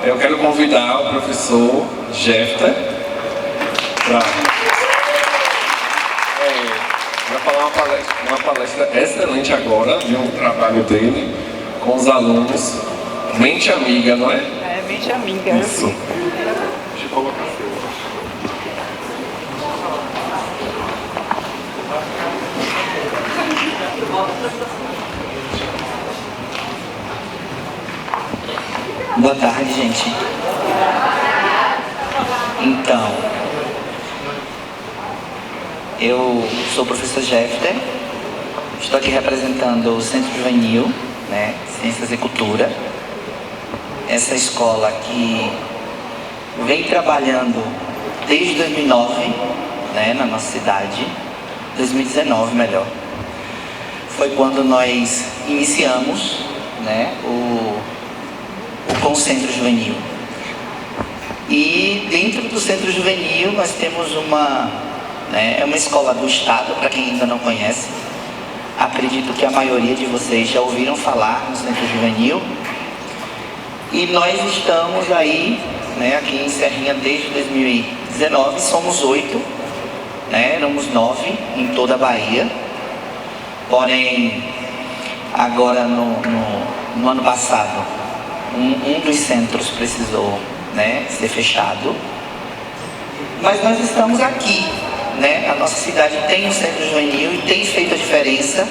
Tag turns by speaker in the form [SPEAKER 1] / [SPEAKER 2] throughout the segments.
[SPEAKER 1] Eu quero convidar o professor Jefter para falar uma palestra excelente agora, de um trabalho dele com os alunos. Mente Amiga, não é?
[SPEAKER 2] É, Mente Amiga.
[SPEAKER 1] Isso. Deixa eu colocar seu.
[SPEAKER 3] Boa tarde, gente. Então, eu sou o professor Jefter, estou aqui representando o Centro Juvenil, né, Ciências e Cultura. Essa escola que vem trabalhando desde 2009, né, na nossa cidade, 2019 melhor. Foi quando nós iniciamos, né, com o Centro Juvenil. E dentro do Centro Juvenil nós temos é uma escola do Estado, para quem ainda não conhece. Acredito que a maioria de vocês já ouviram falar no Centro Juvenil. E nós estamos aí, né, aqui em Serrinha desde 2019, somos 8, né, éramos 9 em toda a Bahia. Porém, agora no ano passado, um dos centros precisou, né, ser fechado. Mas nós estamos aqui, né? A nossa cidade tem um centro juvenil e tem feito a diferença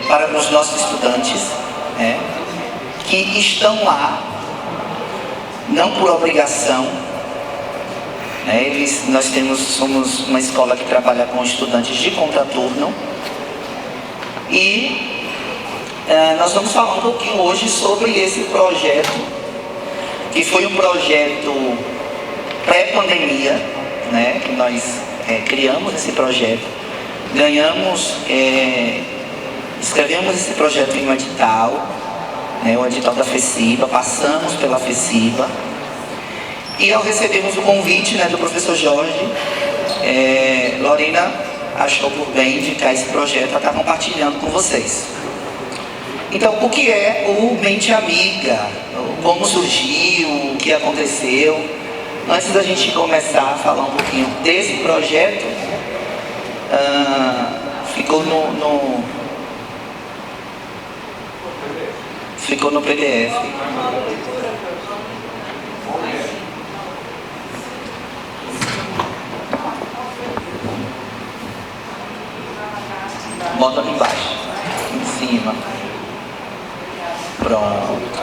[SPEAKER 3] para os nossos estudantes, né, que estão lá, não por obrigação, né? Somos uma escola que trabalha com estudantes de contraturno. E nós vamos falar um pouquinho hoje sobre esse projeto, que foi um projeto pré-pandemia, né, que nós criamos esse projeto, escrevemos esse projeto em um edital, né, o edital da FECIBA, passamos pela FECIBA, e ao recebermos o convite, né, do professor Jorge, Lorena achou por bem indicar esse projeto para estar compartilhando com vocês. Então, o que é o Mente Amiga? Como surgiu? O que aconteceu? Antes da gente começar a falar um pouquinho desse projeto, ficou no PDF. Bota aqui embaixo, em cima. Pronto.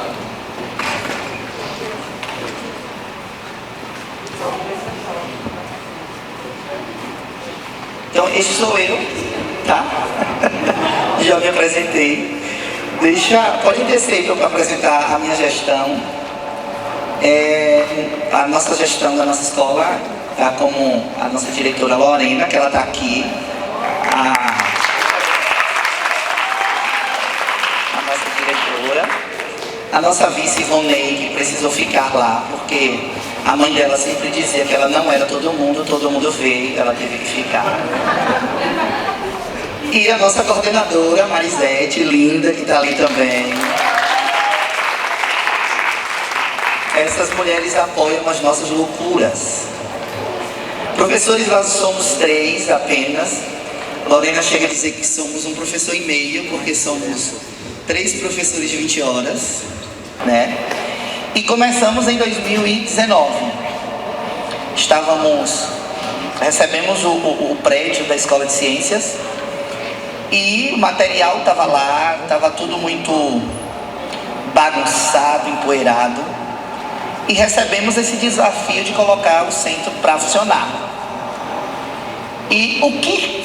[SPEAKER 3] Então, esse sou eu, tá? Já me apresentei. Pode descer para eu apresentar a minha gestão. A nossa gestão da nossa escola tá como a nossa diretora Lorena, que ela está aqui. A nossa vice Ivonei, que precisou ficar lá, porque a mãe dela sempre dizia que ela não era todo mundo veio, ela teve que ficar. E a nossa coordenadora, Marisete, linda, que está ali também. Essas mulheres apoiam as nossas loucuras. Professores, nós somos 3 apenas. Lorena chega a dizer que somos um professor e meio, porque somos 3 professores de 20 horas, né? E começamos em 2019. Recebemos o prédio da Escola de Ciências e o material estava lá, estava tudo muito bagunçado, empoeirado. E recebemos esse desafio de colocar o centro para funcionar. E o que,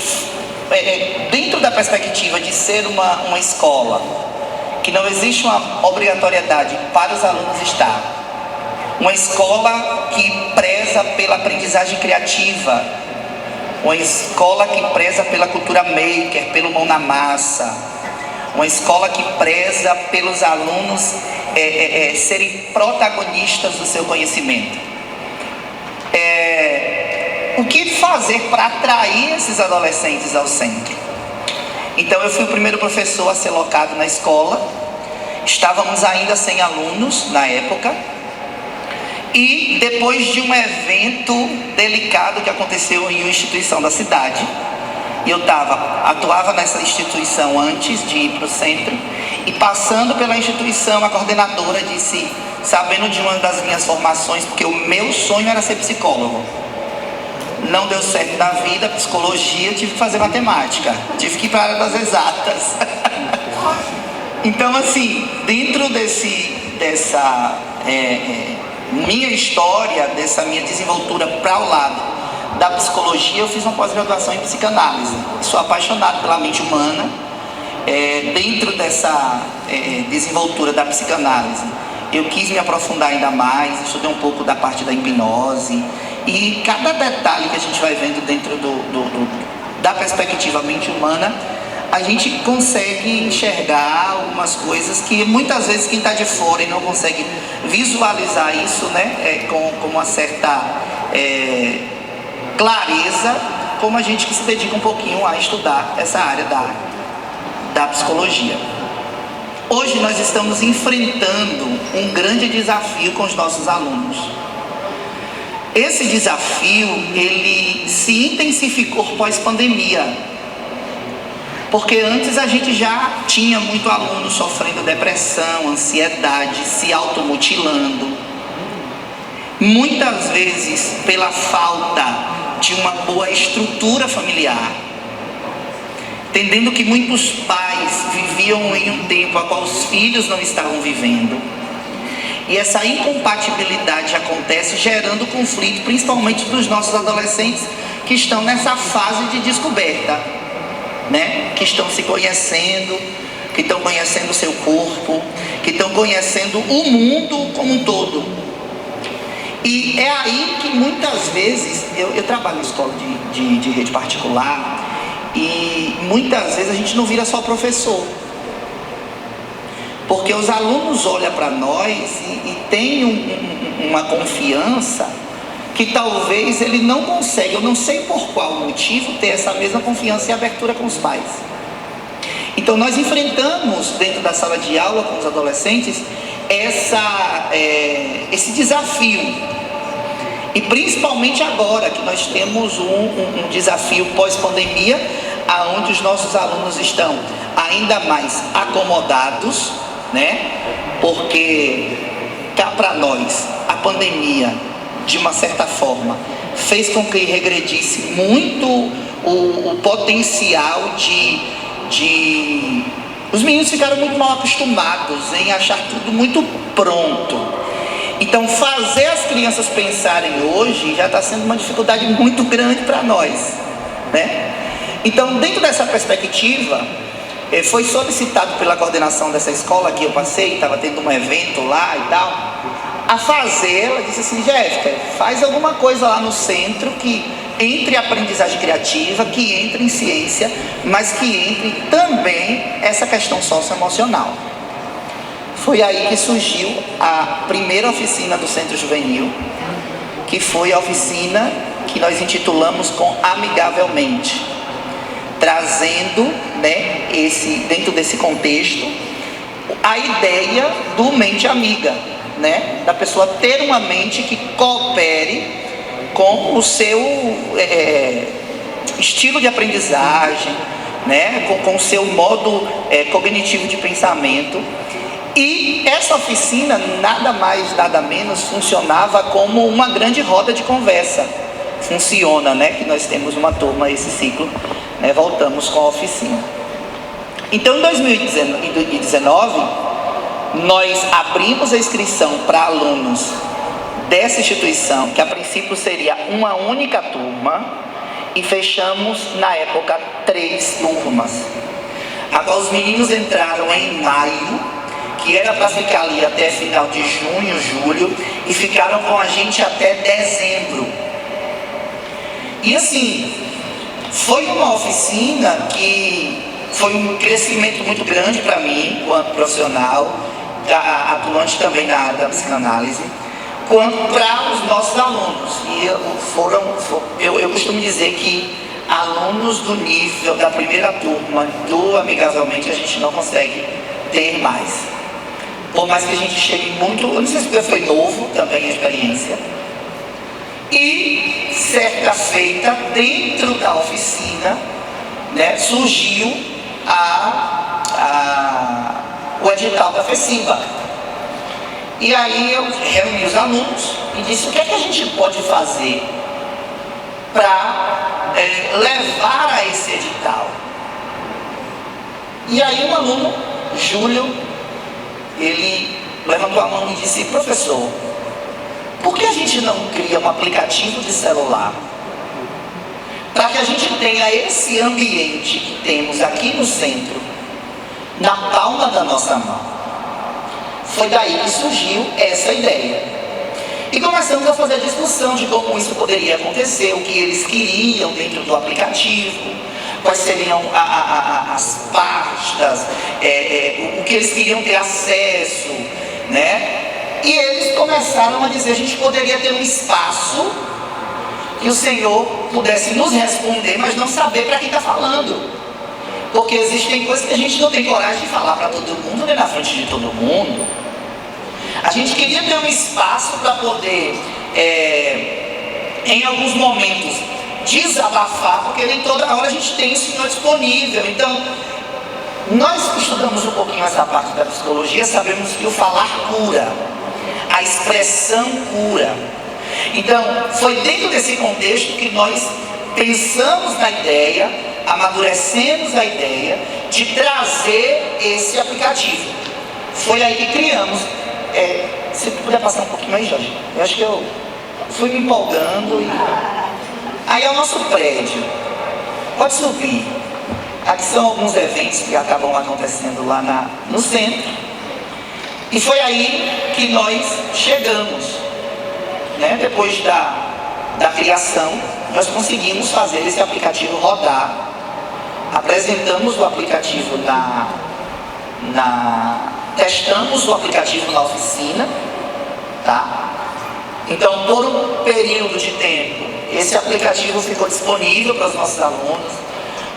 [SPEAKER 3] dentro da perspectiva de ser uma escola que não existe uma obrigatoriedade para os alunos estar, uma escola que preza pela aprendizagem criativa, uma escola que preza pela cultura maker, pelo mão na massa, uma escola que preza pelos alunos serem protagonistas do seu conhecimento. O que fazer para atrair esses adolescentes ao centro? Então eu fui o primeiro professor a ser locado na escola Estávamos ainda sem alunos na época, e depois de um evento delicado que aconteceu em uma instituição da cidade, eu atuava nessa instituição antes de ir para o centro, e passando pela instituição, a coordenadora disse, sabendo de uma das minhas formações, porque o meu sonho era ser psicólogo, não deu certo na vida, psicologia, tive que fazer matemática, tive que ir para a área das exatas. Então, assim, dentro dessa minha história, dessa minha desenvoltura para o lado da psicologia, eu fiz uma pós-graduação em psicanálise. Sou apaixonado pela mente humana. Dentro dessa desenvoltura da psicanálise, eu quis me aprofundar ainda mais, estudei um pouco da parte da hipnose, e cada detalhe que a gente vai vendo dentro da perspectiva mente humana, a gente consegue enxergar algumas coisas que muitas vezes quem está de fora e não consegue visualizar isso, né, com uma certa clareza, como a gente que se dedica um pouquinho a estudar essa área da psicologia. Hoje nós estamos enfrentando um grande desafio com os nossos alunos. Esse desafio, ele se intensificou pós-pandemia. Porque antes a gente já tinha muito aluno sofrendo depressão, ansiedade, se automutilando. Muitas vezes pela falta de uma boa estrutura familiar. Entendendo que muitos pais viviam em um tempo a qual os filhos não estavam vivendo. E essa incompatibilidade acontece gerando conflito, principalmente dos nossos adolescentes que estão nessa fase de descoberta. Né? Que estão se conhecendo, que estão conhecendo o seu corpo, que estão conhecendo o mundo como um todo. E é aí que muitas vezes, eu trabalho em escola de rede particular, e muitas vezes a gente não vira só professor, porque os alunos olham para nós e tem uma confiança que talvez ele não consegue, eu não sei por qual motivo, ter essa mesma confiança e abertura com os pais. Então nós enfrentamos dentro da sala de aula com os adolescentes esse desafio. E principalmente agora que nós temos um desafio pós-pandemia, aonde os nossos alunos estão ainda mais acomodados, né? Porque cá para nós a pandemia, de uma certa forma, fez com que regredisse muito o potencial os meninos ficaram muito mal acostumados em achar tudo muito pronto. Então fazer as crianças pensarem hoje já está sendo uma dificuldade muito grande para nós, né? Então, dentro dessa perspectiva, foi solicitado pela coordenação dessa escola que eu passei, estava tendo um evento lá e tal, a fazer, ela disse assim, Jéssica, faz alguma coisa lá no centro que entre aprendizagem criativa, que entre em ciência, mas que entre também essa questão socioemocional. Foi aí que surgiu a primeira oficina do Centro Juvenil, que foi a oficina que nós intitulamos com Amigavelmente, trazendo, né, dentro desse contexto, a ideia do mente amiga, né, da pessoa ter uma mente que coopere com o seu estilo de aprendizagem, né, com o seu modo cognitivo de pensamento. E essa oficina, nada mais, nada menos, funcionava como uma grande roda de conversa. Funciona, né, que nós temos uma turma, esse ciclo, né, voltamos com a oficina. Então, em 2019, nós abrimos a inscrição para alunos dessa instituição, que a princípio seria uma única turma, e fechamos, na época, 3 turmas. Agora, os meninos entraram em maio, que era para ficar ali até final de junho, julho, e ficaram com a gente até dezembro. E assim, foi uma oficina que foi um crescimento muito grande para mim, enquanto profissional, atuante também na área da psicanálise, quanto para os nossos alunos. E eu costumo dizer que alunos do nível da primeira turma do Amigavelmente a gente não consegue ter mais. por mais que a gente chegue muito, eu não sei se foi novo também a experiência. E certa feita, dentro da oficina, né, surgiu o edital da FECIMBA. E aí eu reuni os alunos e disse: o que é que a gente pode fazer para levar a esse edital? E aí um aluno, Júlio, ele levantou a mão e disse: professor, por que a gente não cria um aplicativo de celular para que a gente tenha esse ambiente que temos aqui no centro, na palma da nossa mão? Foi daí que surgiu essa ideia. E começamos a fazer a discussão de como isso poderia acontecer, o que eles queriam dentro do aplicativo, quais seriam as pastas, o que eles queriam ter acesso, né? E eles começaram a dizer: a gente poderia ter um espaço que o Senhor pudesse nos responder, mas não saber para quem está falando. Porque existem coisas que a gente não tem coragem de falar para todo mundo, nem na frente de todo mundo. A gente queria ter um espaço para poder, em alguns momentos, desabafar, porque nem toda hora a gente tem o Senhor disponível. Então, nós que estudamos um pouquinho essa parte da psicologia, sabemos que o falar cura, a expressão cura. Então, foi dentro desse contexto que nós pensamos na ideia, amadurecemos a ideia de trazer esse aplicativo. Foi aí que criamos. Se puder passar um pouquinho aí, Jorge. Eu acho que eu fui me empolgando. Aí é o nosso prédio. Pode subir. Aqui são alguns eventos que acabam acontecendo lá no centro. E foi aí que nós chegamos, né? Depois da criação, nós conseguimos fazer esse aplicativo rodar. Apresentamos o aplicativo testamos o aplicativo na oficina, tá? Então, por um período de tempo, esse aplicativo ficou disponível para os nossos alunos.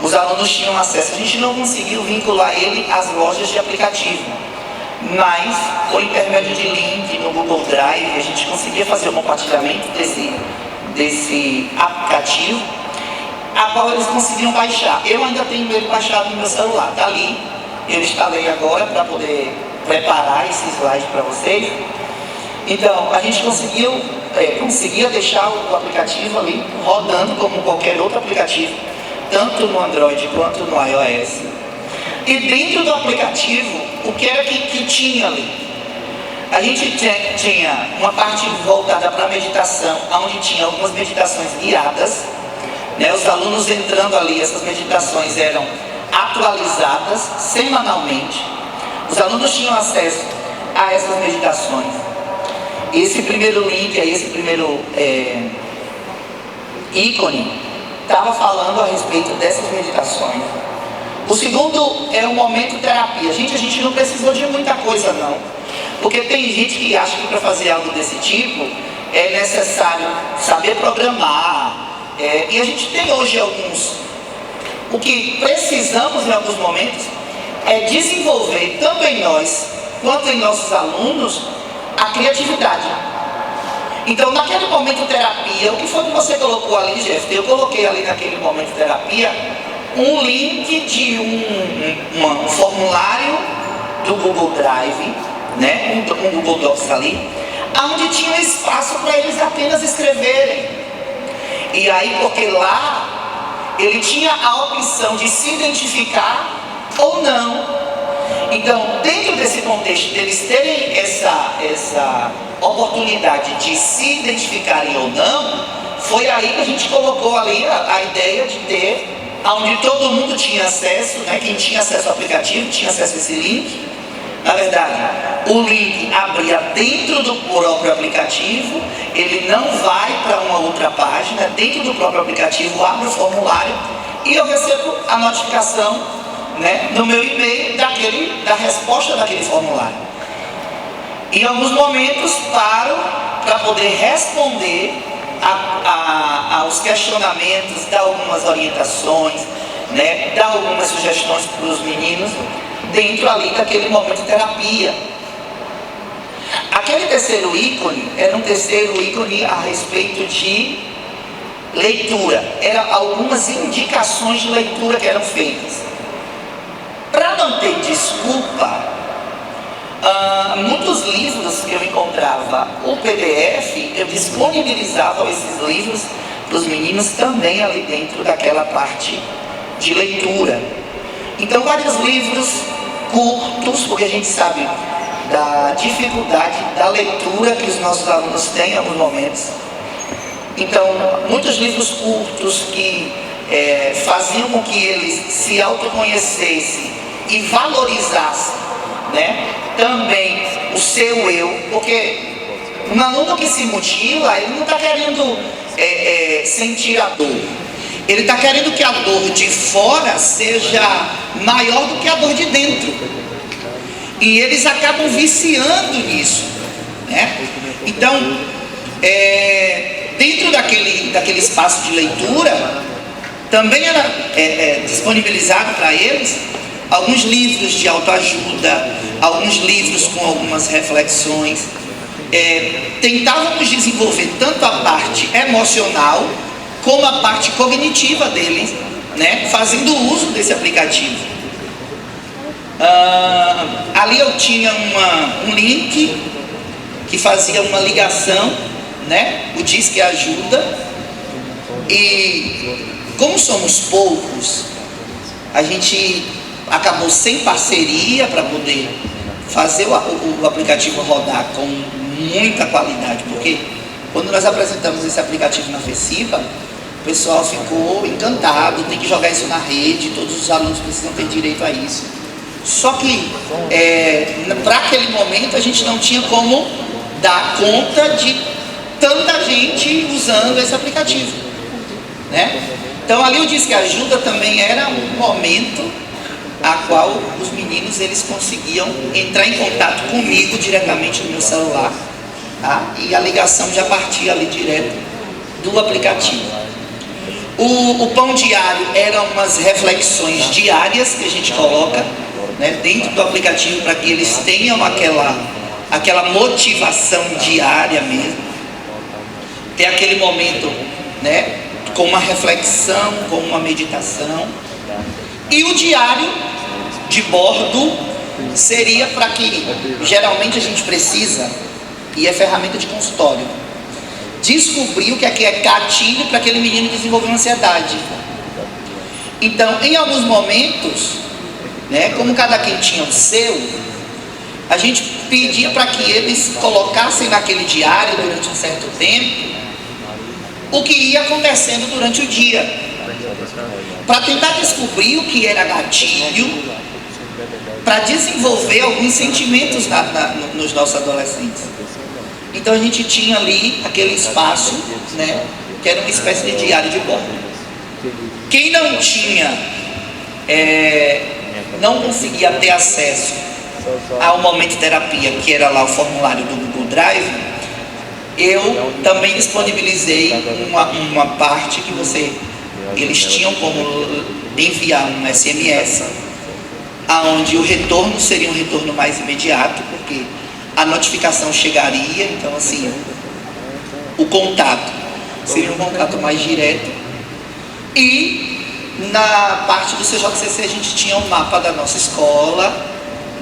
[SPEAKER 3] Os alunos tinham acesso. A gente não conseguiu vincular ele às lojas de aplicativo, mas por intermédio de link no Google Drive, a gente conseguia fazer o compartilhamento desse aplicativo, a qual eles conseguiam baixar. Eu ainda tenho ele baixado no meu celular, tá ali. Eu instalei agora para poder preparar esse slide para vocês. Então, a gente conseguia deixar o aplicativo ali rodando como qualquer outro aplicativo, tanto no Android quanto no iOS. E dentro do aplicativo, o que era que tinha ali? A gente tinha uma parte voltada para a meditação, onde tinha algumas meditações guiadas, né? Os alunos entrando ali, essas meditações eram atualizadas semanalmente. Os alunos tinham acesso a essas meditações. Esse primeiro link, esse primeiro ícone, estava falando a respeito dessas meditações. O segundo é o momento terapia. A gente não precisou de muita coisa não, porque tem gente que acha que para fazer algo desse tipo é necessário saber programar, e a gente tem hoje alguns. O que precisamos em alguns momentos é desenvolver, tanto em nós quanto em nossos alunos, a criatividade. Então, naquele momento terapia, o que foi que você colocou ali, Jeff? Eu coloquei ali naquele momento terapia um link de um formulário do Google Drive, né? um Google Docs ali, onde tinha espaço para eles apenas escreverem. E aí, porque lá ele tinha a opção de se identificar ou não. Então, dentro desse contexto deles terem essa oportunidade de se identificarem ou não, foi aí que a gente colocou ali a ideia de ter, onde todo mundo tinha acesso, né? Quem tinha acesso ao aplicativo tinha acesso a esse link. Na verdade, o link abria dentro do próprio aplicativo, ele não vai para uma outra página, dentro do próprio aplicativo abre o formulário e eu recebo a notificação, né, no meu e-mail da resposta daquele formulário. Em alguns momentos paro para poder responder aos questionamentos, dar algumas orientações, né, dar algumas sugestões para os meninos, dentro ali daquele momento de terapia. Aquele terceiro ícone era um terceiro ícone a respeito de leitura. Eram algumas indicações de leitura que eram feitas. Para não ter desculpa, muitos livros que eu encontrava, o PDF, eu disponibilizava esses livros para os meninos também ali dentro daquela parte de leitura. Então, vários livros curtos, porque a gente sabe da dificuldade da leitura que os nossos alunos têm em alguns momentos. Então, muitos livros curtos que faziam com que eles se autoconhecessem e valorizassem, né, também o seu eu, porque um aluno que se mutila, ele não está querendo sentir a dor. Ele está querendo que a dor de fora seja maior do que a dor de dentro. E eles acabam viciando nisso, né? Então, dentro daquele espaço de leitura, também era disponibilizado para eles alguns livros de autoajuda, alguns livros com algumas reflexões. Tentávamos desenvolver tanto a parte emocional como a parte cognitiva deles, né, fazendo uso desse aplicativo. Ali eu tinha um link que fazia uma ligação, né, o Disque Ajuda, e como somos poucos, a gente acabou sem parceria para poder fazer o aplicativo rodar com muita qualidade, porque quando nós apresentamos esse aplicativo na FECIBA, o pessoal ficou encantado, tem que jogar isso na rede, todos os alunos precisam ter direito a isso. Só que para aquele momento a gente não tinha como dar conta de tanta gente usando esse aplicativo, né? Então ali o Disque Ajuda também era um momento a qual os meninos eles conseguiam entrar em contato comigo diretamente no meu celular, tá? E a ligação já partia ali direto do aplicativo. O Pão Diário eram umas reflexões diárias que a gente coloca, né, dentro do aplicativo para que eles tenham aquela motivação diária mesmo. Ter aquele momento, né, com uma reflexão, com uma meditação. E o diário de bordo seria para que geralmente a gente precisa, e é ferramenta de consultório, descobrir o que é gatilho para aquele menino desenvolver uma ansiedade. Então, em alguns momentos, né, como cada quem tinha o seu, a gente pedia para que eles colocassem naquele diário durante um certo tempo o que ia acontecendo durante o dia, para tentar descobrir o que era gatilho, para desenvolver alguns sentimentos nos nossos adolescentes. Então a gente tinha ali aquele espaço, né, que era uma espécie de diário de bordo. Quem não tinha, não conseguia ter acesso ao Momento Terapia, que era lá o formulário do Google Drive, eu também disponibilizei uma parte que eles tinham como enviar um SMS, aonde o retorno seria um retorno mais imediato, porque a notificação chegaria, então assim, o contato seria um contato mais direto. E na parte do CJCC a gente tinha um mapa da nossa escola,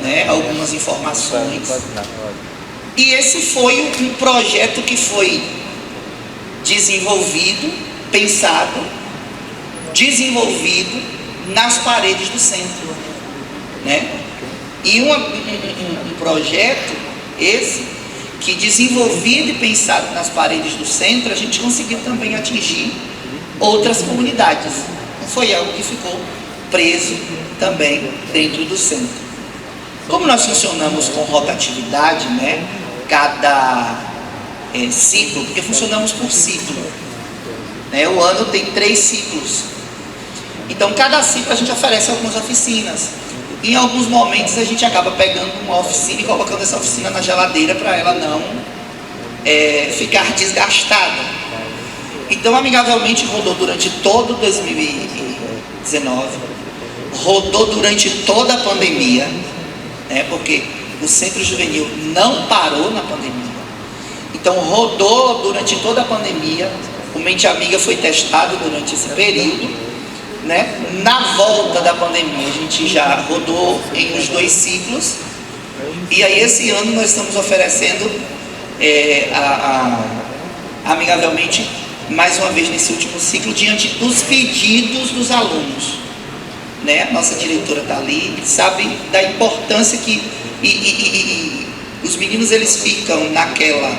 [SPEAKER 3] né, algumas informações. E esse foi um projeto que foi desenvolvido, pensado, desenvolvido nas paredes do centro, né? E um projeto esse que desenvolvido e pensado nas paredes do centro, a gente conseguiu também atingir outras comunidades. Não foi algo que ficou preso também dentro do centro. Como nós funcionamos com rotatividade, né? Cada ciclo, porque funcionamos por ciclo, né? O ano tem 3 ciclos. Então cada ciclo a gente oferece algumas oficinas. Em alguns momentos a gente acaba pegando uma oficina e colocando essa oficina na geladeira para ela não ficar desgastada. Então amigavelmente rodou durante todo 2019, rodou durante toda a pandemia, né? Porque o Centro Juvenil não parou na pandemia. Então rodou durante toda a pandemia, o Mente Amiga foi testado durante esse período, né? Na volta da pandemia a gente já rodou em uns 2 ciclos, e aí esse ano nós estamos oferecendo amigavelmente mais uma vez nesse último ciclo, diante dos pedidos dos alunos, né? Nossa diretora está ali, sabe da importância que os meninos eles ficam naquela,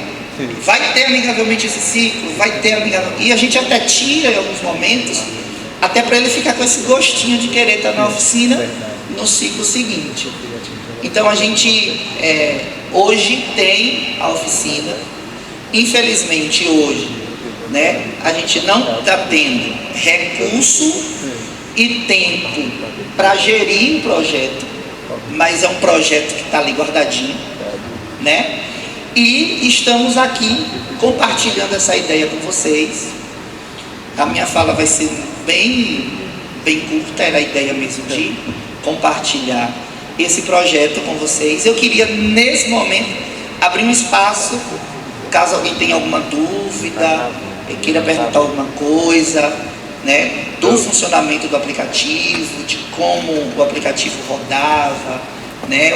[SPEAKER 3] vai ter amigavelmente esse ciclo, vai ter amigavelmente, e a gente até tira em alguns momentos, até para ele ficar com esse gostinho de querer estar na oficina no ciclo seguinte. Então a gente hoje tem a oficina, infelizmente hoje, né, a gente não está tendo recurso e tempo para gerir um projeto, mas é um projeto que está ali guardadinho, né? E estamos aqui compartilhando essa ideia com vocês. A minha fala vai ser bem curta, era a ideia mesmo de compartilhar esse projeto com vocês. Eu queria, nesse momento, abrir um espaço, caso alguém tenha alguma dúvida, queira perguntar alguma coisa, né, do funcionamento do aplicativo, de como o aplicativo rodava, né,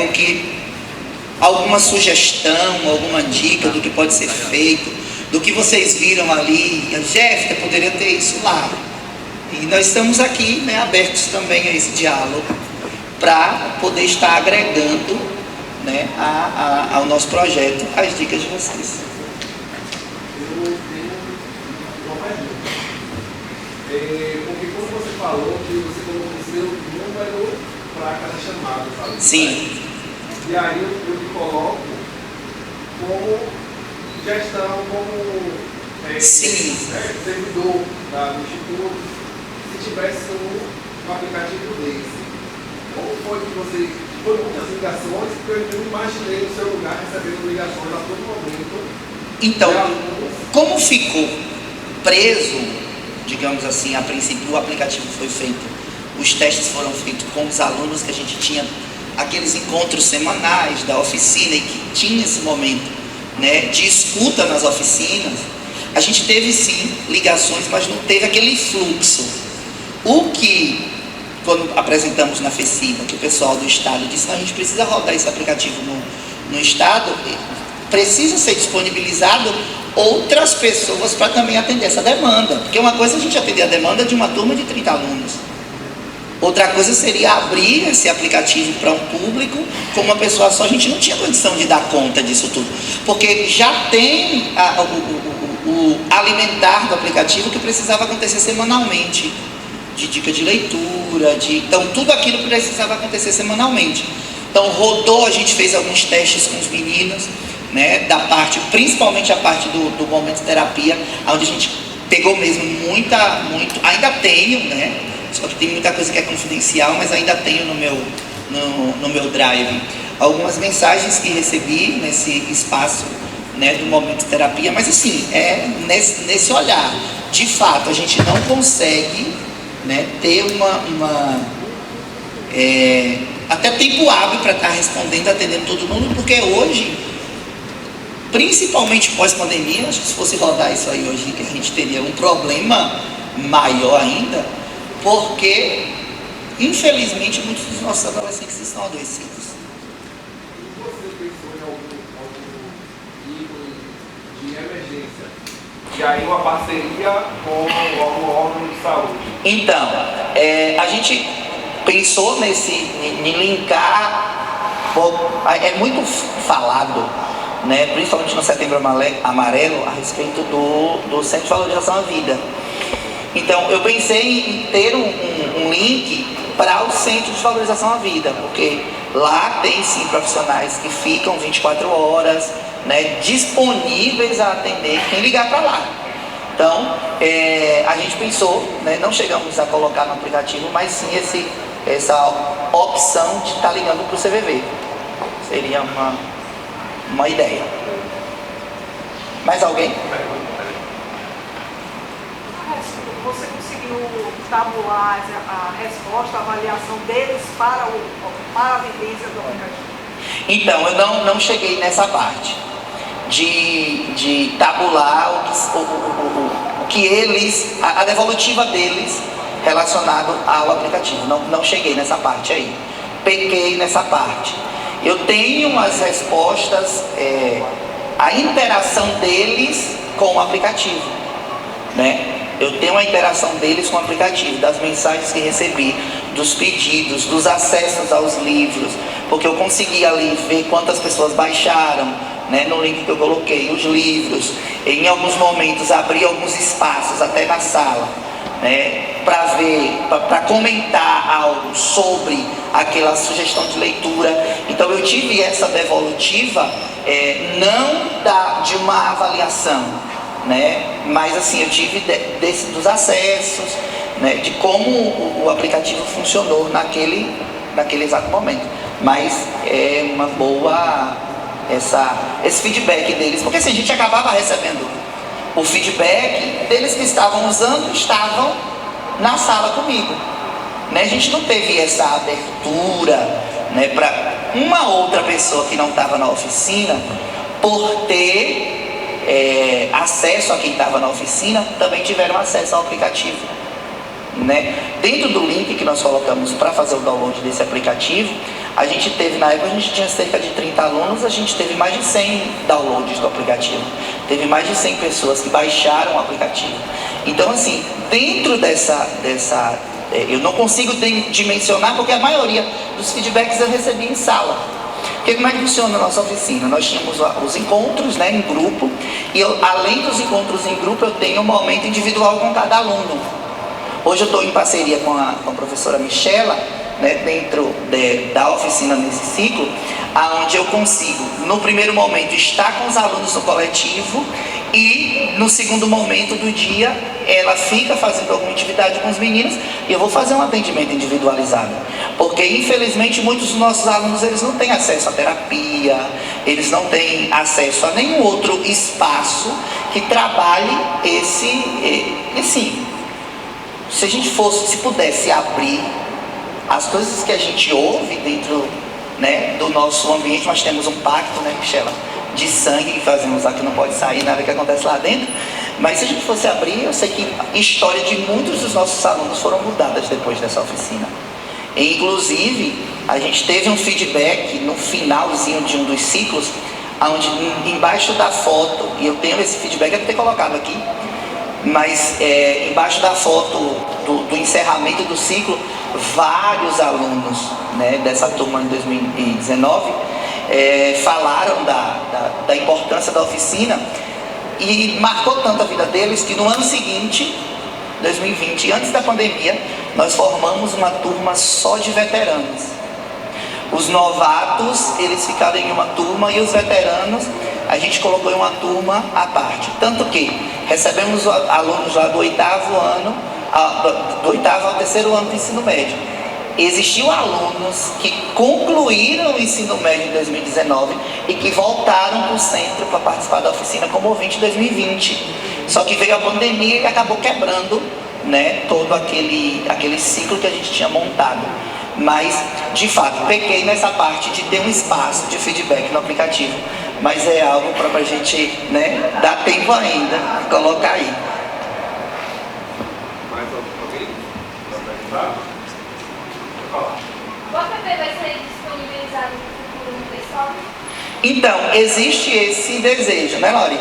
[SPEAKER 3] alguma sugestão, alguma dica do que pode ser feito, do que vocês viram ali. Jéssica, poderia ter isso lá. E nós estamos aqui, né, abertos também a esse diálogo, para poder estar agregando, né, ao nosso projeto as dicas de vocês.
[SPEAKER 2] Porque como você falou que você colocou o seu número para cada chamada, sabe?
[SPEAKER 3] Sim.
[SPEAKER 2] E aí eu me coloco como gestão, como servidor do Instituto, se tivesse um aplicativo desse. Como foi que você... Foram muitas ligações, porque eu imaginei no seu lugar recebendo ligações a todo momento.
[SPEAKER 3] Então, como ficou preso, digamos assim, a princípio o aplicativo foi feito, os testes foram feitos com os alunos que a gente tinha, aqueles encontros semanais da oficina, e que tinha esse momento, né, de escuta nas oficinas, a gente teve sim ligações, mas não teve aquele fluxo. O que, quando apresentamos na FECIBA, que o pessoal do Estado disse, não, a gente precisa rodar esse aplicativo no Estado, precisa ser disponibilizado outras pessoas para também atender essa demanda, porque uma coisa é a gente atender a demanda de uma turma de 30 alunos, outra coisa seria abrir esse aplicativo para um público com uma pessoa só. A gente não tinha condição de dar conta disso tudo, porque já tem o alimentar do aplicativo que precisava acontecer semanalmente, de dica de leitura, então tudo aquilo precisava acontecer semanalmente. Então rodou, a gente fez alguns testes com os meninos, né, da parte, principalmente a parte do momento terapia, onde a gente pegou mesmo ainda tenho, né, só que tem muita coisa que é confidencial, mas ainda tenho no meu drive algumas mensagens que recebi nesse espaço, né, do momento terapia, mas assim, nesse olhar, de fato, a gente não consegue, né, ter até tempo hábil para estar respondendo, atendendo todo mundo, porque hoje, principalmente pós-pandemia, acho que se fosse rodar isso aí hoje, a gente teria um problema maior ainda, porque, infelizmente, muitos dos nossos adolescentes estão adoecidos.
[SPEAKER 2] E você pensou em algum ícone de emergência? E aí uma parceria com algum órgão de saúde?
[SPEAKER 3] Então, a gente pensou em linkar, é muito falado, né, principalmente no Setembro Amarelo, a respeito do Centro de Valorização à Vida. Então, eu pensei em ter um link para o Centro de Valorização à Vida, porque lá tem sim profissionais que ficam 24 horas, né, disponíveis a atender quem ligar para lá. Então, a gente pensou, né, não chegamos a colocar no aplicativo, mas sim essa opção de estar ligando para o CVV. Seria uma ideia. Mais alguém?
[SPEAKER 4] Você conseguiu tabular a resposta, a avaliação deles para a vivência do aplicativo?
[SPEAKER 3] Então, eu não cheguei nessa parte de tabular o que eles, a devolutiva deles relacionado ao aplicativo. Não cheguei nessa parte aí. Pequei nessa parte. Eu tenho as respostas, a interação deles com o aplicativo, né? Eu tenho a interação deles com o aplicativo, das mensagens que recebi, dos pedidos, dos acessos aos livros, porque eu consegui ali ver quantas pessoas baixaram, né, no link que eu coloquei, os livros. Em alguns momentos abri alguns espaços até na sala, né, para ver, para comentar algo sobre aquela sugestão de leitura. Então eu tive essa devolutiva, não de uma avaliação, né, mas assim, eu tive dos acessos, né, de como o aplicativo funcionou naquele exato momento. Mas é uma boa esse feedback deles, porque assim, a gente acabava recebendo o feedback deles que estavam usando, estavam na sala comigo, né? A gente não teve essa abertura, né, para uma outra pessoa que não estava na oficina, por ter acesso a quem estava na oficina, também tiveram acesso ao aplicativo, né? Dentro do link que nós colocamos para fazer o download desse aplicativo, a gente teve, na época a gente tinha cerca de 30 alunos, a gente teve mais de 100 downloads do aplicativo, teve mais de 100 pessoas que baixaram o aplicativo. Então assim, dentro dessa eu não consigo dimensionar, porque a maioria dos feedbacks eu recebi em sala. Porque como é que funciona a nossa oficina? Nós tínhamos os encontros, né, em grupo, e além dos encontros em grupo, eu tenho um momento individual com cada aluno. Hoje eu estou em parceria com a professora Michela, né, dentro da oficina nesse ciclo, onde eu consigo, no primeiro momento, estar com os alunos no coletivo, e no segundo momento do dia, ela fica fazendo alguma atividade com os meninos, e eu vou fazer um atendimento individualizado. Porque, infelizmente, muitos dos nossos alunos, eles não têm acesso à terapia, eles não têm acesso a nenhum outro espaço que trabalhe assim, se a gente se pudesse abrir as coisas que a gente ouve dentro, né, do nosso ambiente. Nós temos um pacto, né, Michela, de sangue que fazemos lá, que não pode sair nada que acontece lá dentro. Mas se a gente fosse abrir, eu sei que a história de muitos dos nossos alunos foram mudadas depois dessa oficina. E, inclusive, a gente teve um feedback no finalzinho de um dos ciclos, onde embaixo da foto, e eu tenho esse feedback, eu vou ter colocado aqui, mas embaixo da foto do encerramento do ciclo, vários alunos, né, dessa turma em 2019 falaram da importância da oficina, e marcou tanto a vida deles que no ano seguinte, 2020, antes da pandemia, nós formamos uma turma só de veteranos. Os novatos, eles ficaram em uma turma, e os veteranos a gente colocou em uma turma à parte. Tanto que recebemos alunos lá do oitavo ao terceiro ano do ensino médio. Existiam alunos que concluíram o ensino médio em 2019 e que voltaram para o centro para participar da oficina como ouvinte em 2020. Só que veio a pandemia e acabou quebrando, né, todo aquele ciclo que a gente tinha montado. Mas, de fato, pequei nessa parte de ter um espaço de feedback no aplicativo. Mas é algo para a gente, né, dar tempo ainda de colocar aí.
[SPEAKER 2] Mais alguém?
[SPEAKER 4] O app vai ser disponibilizado no futuro no Play Store?
[SPEAKER 3] Então, existe esse desejo, né, Lori?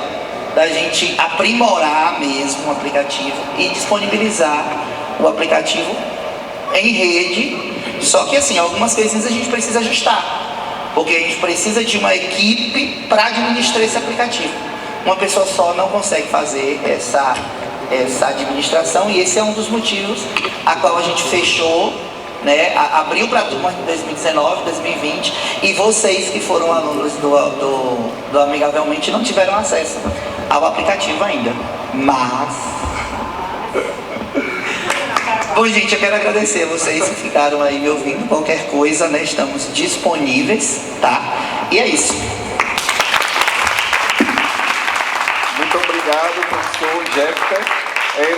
[SPEAKER 3] Da gente aprimorar mesmo o aplicativo e disponibilizar o aplicativo em rede. Só que assim, algumas coisinhas a gente precisa ajustar, porque a gente precisa de uma equipe para administrar esse aplicativo. Uma pessoa só não consegue fazer essa administração, e esse é um dos motivos a qual a gente fechou, né, abriu para a turma de 2019, 2020, e vocês que foram alunos do Amigavelmente não tiveram acesso ao aplicativo ainda. Mas... Bom, gente, eu quero agradecer a vocês que ficaram aí me ouvindo. Qualquer coisa, né, estamos disponíveis, tá? E é isso.
[SPEAKER 1] Muito obrigado, professor Jéssica.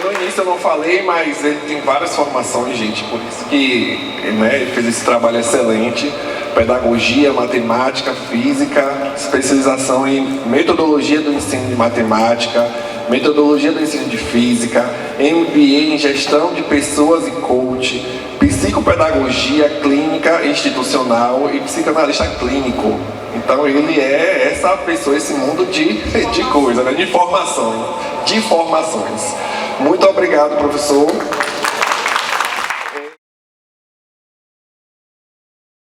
[SPEAKER 1] No início eu não falei, mas ele tem várias formações, gente, por isso que, né, ele fez esse trabalho excelente. pedagogia, matemática, física, especialização em metodologia do ensino de matemática, metodologia do ensino de física, MBA em gestão de pessoas e coach, psicopedagogia clínica institucional e psicanalista clínico. Então ele é essa pessoa, esse mundo de coisas, né? De formações. Muito obrigado, professor.